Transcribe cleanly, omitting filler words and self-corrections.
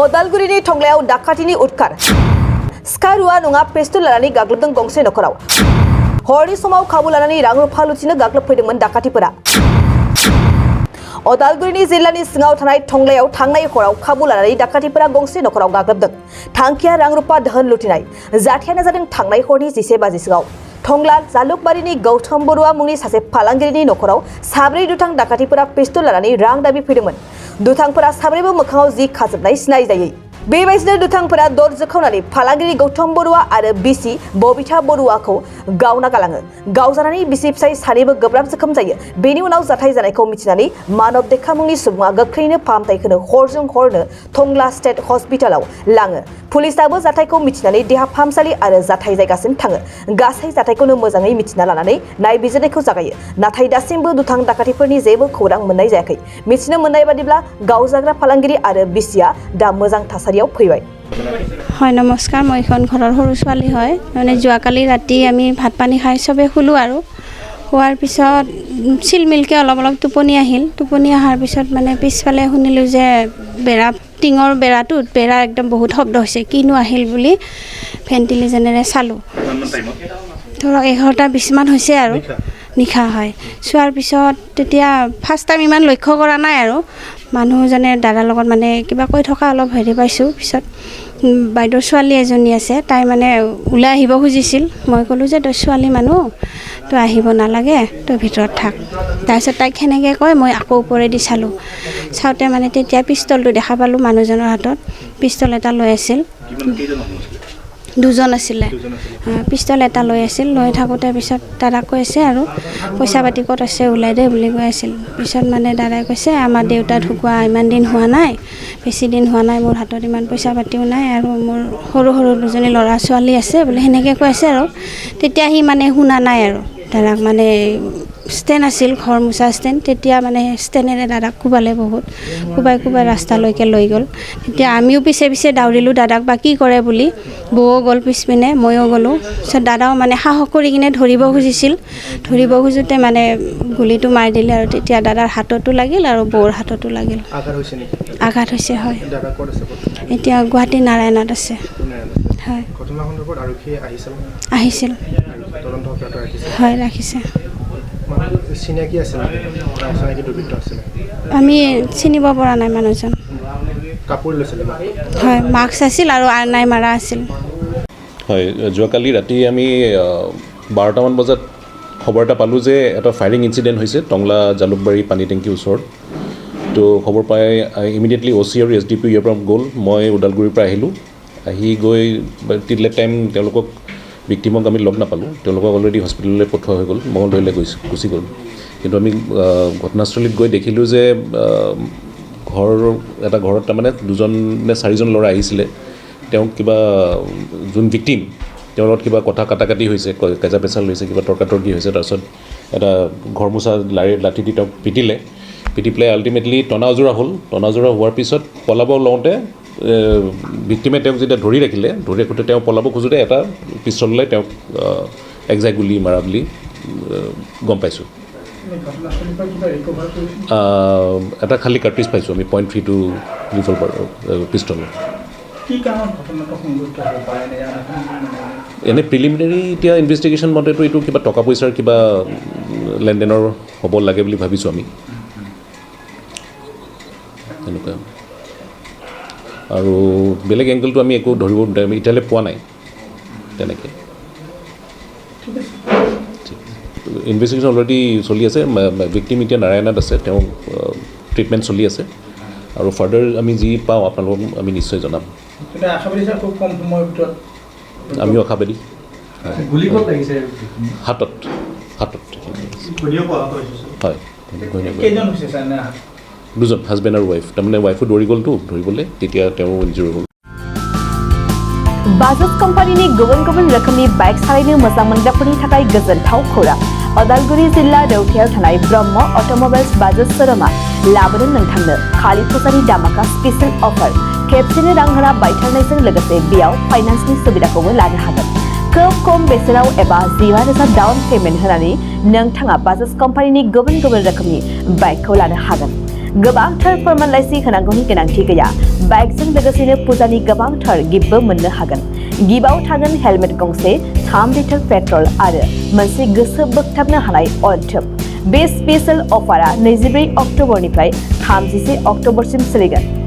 अदालगुरिनि टंलायाव डाकातिनि उदखार स्कारुआ नङा पिस्तल लानानै गाग्लोबदों गंसे नखराव हरनि समाव खाबु लानानै रां रुफा लुथिनो गाग्लोबफैदोंमोन डाकातिफोरा अदालगुरिनि जिल्लानि सिङाव थानाय टंलायाव थांनाय हराव खाबु लानानै डाकातिफोरा गंसे नखराव गाग्लोबदों थांखिया रां रुफा दोहोन लुथिनाय जाथायानो जादों थांनाय हरनि 11 बाजिसोआव टंला जालुकबारिनि गौतम बरुवा मुंनि सासे फालांगिरिनि नखराव साब्रै दुथां डाकातिफोरा पिस्तल लानानै रां दाबि फैदोंमोन दुथांफोरा साब्रैबो मोखाङाव जि खाजोबनाय सिनाय जायै बेबायदिनो दुथांफोरा दर जोखावनानै फालांगिरि गौतम बरुवा आरो बिसि बबिता बरुवाखौ गावना गालाङो गावजानानै बिसि फिसाय सानैबो गोब्राब जोखोम जायो बेनि उनाव जाथाय जानायखौ मिथिनानै मानब देखा मुंनि सुबुङा गोख्रैनो फाहामथाय होनो हरजों हरनो टंला स्टेट हस्पिटालाव लाङो पुलिसाबो जाथायखौ मिथिनानै देहा फाहामसालि आरो जाथाय जायगासिम थाङो गासै जाथायखौनो मोजाङै मिथिना लानानै नायबिजिरनायखौ जागायो नाथाय दासिमबो दुथां डाकातिफोरनि जेबो खौरां मोननाय जायाखै मिथिनो मोननाय बादिब्ला गावजाग्रा फालांगिरि आरो बिसिया दा मोजां थासारियाव फैबाय হয় নমস্কাৰ মই এখন ঘৰৰ সৰু ছোৱালী হয় মানে যোৱাকালি ৰাতি আমি ভাত পানী খাই সবে শুলো আৰু হোৱাৰ পিছত চিলমিলকে অলপ টোপনি আহিল টোপনি অহাৰ পিছত মানে পিছফালে শুনিলোঁ যে বেৰা টিঙৰ বেৰাটোত বেৰা একদম বহুত শব্দ হৈছে কিনো আহিল বুলি ভেন্টিলেশ্যনেৰে চালোঁ ধৰক 11:20 মান হৈছে আৰু নিশা হয় চোৱাৰ পিছত তেতিয়া ফাৰ্ষ্ট টাইম ইমান লক্ষ্য কৰা নাই আৰু মানুহজনে দাদাৰ লগত মানে কিবা কৈ থকা অলপ হেৰি পাইছোঁ পিছত বাইদেউৰ ছোৱালী এজনী আছে তাই মানে ওলাই আহিব খুজিছিল মই ক'লোঁ যে তই ছোৱালী মানুহ তই আহিব নালাগে তই ভিতৰত থাক তাৰপিছত তাইক সেনেকৈ কয় মই আকৌ ওপৰেদি চালোঁ চাওঁতে মানে তেতিয়া পিষ্টলটো দেখা পালোঁ মানুহজনৰ হাতত পিষ্টল এটা লৈ আছিল দুজন আছিলে পিষ্টল এটা লৈ আছিল লৈ থাকোঁতে পিছত দাদাক কৈ আছে আৰু পইচা পাতি ক'ত আছে ওলাই দে বুলি কৈ আছিল পিছত মানে দাদাই কৈছে আমাৰ দেউতা ঢুকুৱা ইমান দিন হোৱা নাই বেছি দিন হোৱা নাই মোৰ হাতত ইমান পইচা পাতিও নাই আৰু মোৰ সৰু সৰু দুজনী ল'ৰা ছোৱালী আছে বোলে সেনেকৈ কৈ আছে আৰু তেতিয়া সি মানে শুনা নাই আৰু দাদাক মানে ষ্টেণ্ড আছিল ঘৰ মোচা ষ্টেণ্ড তেতিয়া মানে ষ্টেণ্ডেৰে দাদাক কোবালে বহুত কোবাই ৰাস্তালৈকে লৈ গ'ল তেতিয়া আমিও পিছে পিছে দাউৰিলোঁ দাদাক বা কি কৰে বুলি বৌও গ'ল পিছপিনে ময়ো গ'লোঁ পিছত দাদাও মানে সাহস কৰি কিনে ধৰিব খুজোঁতে মানে গুলিটো মাৰি দিলে আৰু তেতিয়া দাদাৰ হাততো লাগিল আৰু বৌৰ হাততো লাগিল আঘাত হৈছে হয় এতিয়া গুৱাহাটী নাৰায়ণত আছে হয় আহিছিল হয় ৰাখিছে আমি চিনিব পৰা নাই মানুহজন হয় মাস্ক আছিল আৰু আৰনাই মাৰা আছিল হয় যোৱাকালি ৰাতি আমি 12টামান বজাত খবৰ এটা পালোঁ যে এটা ফায়াৰিং ইনচিডেণ্ট হৈছে টংলা জালুকবাৰী পানী টেংকিৰ ওচৰত তো খবৰ পাই ইমিডিয়েটলি OC আৰু SDP ইয়াৰ পৰা গ'ল মই ওদালগুৰিৰ পৰা আহিলোঁ আহি গৈ টিলেট টাইম তেওঁলোকক ভিক্টিমক আমি লগ নাপালোঁ তেওঁলোকক অলৰেডি হস্পিটেললৈ পঠোৱা হৈ গ'ল মঙলদৈলৈ গুচি গ'ল কিন্তু আমি ঘটনাস্থলীত গৈ দেখিলোঁ যে ঘৰত তাৰমানে 2জন নে 4জন ল'ৰা আহিছিলে তেওঁক কিবা যোন ভিক্টিম তেওঁৰ লগত কিবা কথা কাটাকাটি হৈছে কাজা পেচাল হৈছে কিবা তৰ্কাতৰ্কি হৈছে তাৰপিছত এটা ঘৰ মোচা লাঠি দি তেওঁক পিটি পেলাই আল্টিমেটলি টনাজোৰা হোৱাৰ পিছত পলাব লওঁতে ভিক্টিমে তেওঁক যেতিয়া ধৰি ৰাখোঁতে তেওঁ পলাব খোজোঁতে এটা পিষ্টল লৈ তেওঁক একজাই গুলি মাৰা বুলি গম পাইছোঁ এটা খালী কাৰ্ট্ৰিজ পাইছোঁ আমি .32 ৰিভলভাৰ পিষ্টল এনে প্ৰিলিমিনাৰী এতিয়া ইনভেষ্টিগেশ্যন মতেতো এইটো কিবা টকা পইচাৰ কিবা লেনদেনৰ হ'ব লাগে বুলি ভাবিছোঁ আমি তেনেকুৱা আৰু বেলেগ এংগলটো আমি একো ধৰিব এতিয়ালৈ পোৱা নাই তেনেকৈ ইনভেষ্টিগেশ্যন অলৰেডি চলি আছে ভিক্টিম এতিয়া নাৰায়ণত আছে তেওঁ ট্ৰিটমেণ্ট চলি আছে আৰু ফাৰ্ডাৰ আমি যি পাওঁ আপোনালোকক আমি নিশ্চয় জনাম আমিও আশাবাদী হাতত হয় 2জন হাজবেণ্ড আৰু ৱাইফ তাৰমানে ৱাইফো দৌৰি গ'লতো ধৰিবলৈ তেতিয়া তেওঁ ইনজিঅৰ হ'ল बाजाज कम्पानीनि गुबुन रोखोमनि बाइक सालायनो मोजां मोनग्राफोरनि थाखाय गोजोनथाव खौरां अदालगुरि जिल्ला रौथियाव थानाय ब्रह्म अट'मबाइल्स बाजाज शोरूमा लाबोदों नोंथांनो खालि फुजानि दामाका स्पेशल अफार खेबसेनो रां होना बायथारनायजों लोगोसे बेयाव फाइनान्सनि सुबिदाखौबो लानो हागोन खोब खम बेसेनाव एबा 15,000 डाउन पेमेन्ट होनानै नोंथाङा बाजाज कम्पानीनि गुबुन रोखोमनि बाइकखौ लानो हागोन गोबांथार फोरमानलाइसि होनांगौनि गोनांथि गैया बाइकजों लोगोसेनो पुजानि गोबांथार गिफ्टबो मोननो हागोन गिफ्टआव थागोन हेलमेट गंसे 3 लिटार पेट्रल आरो मोनसे गोसो बोगथाबनो हानाय अइल ट्यूब बे स्पेशल अफारा 24 अक्ट'बरनिफ्राय 31 अक्ट'बरसिम सोलिगोन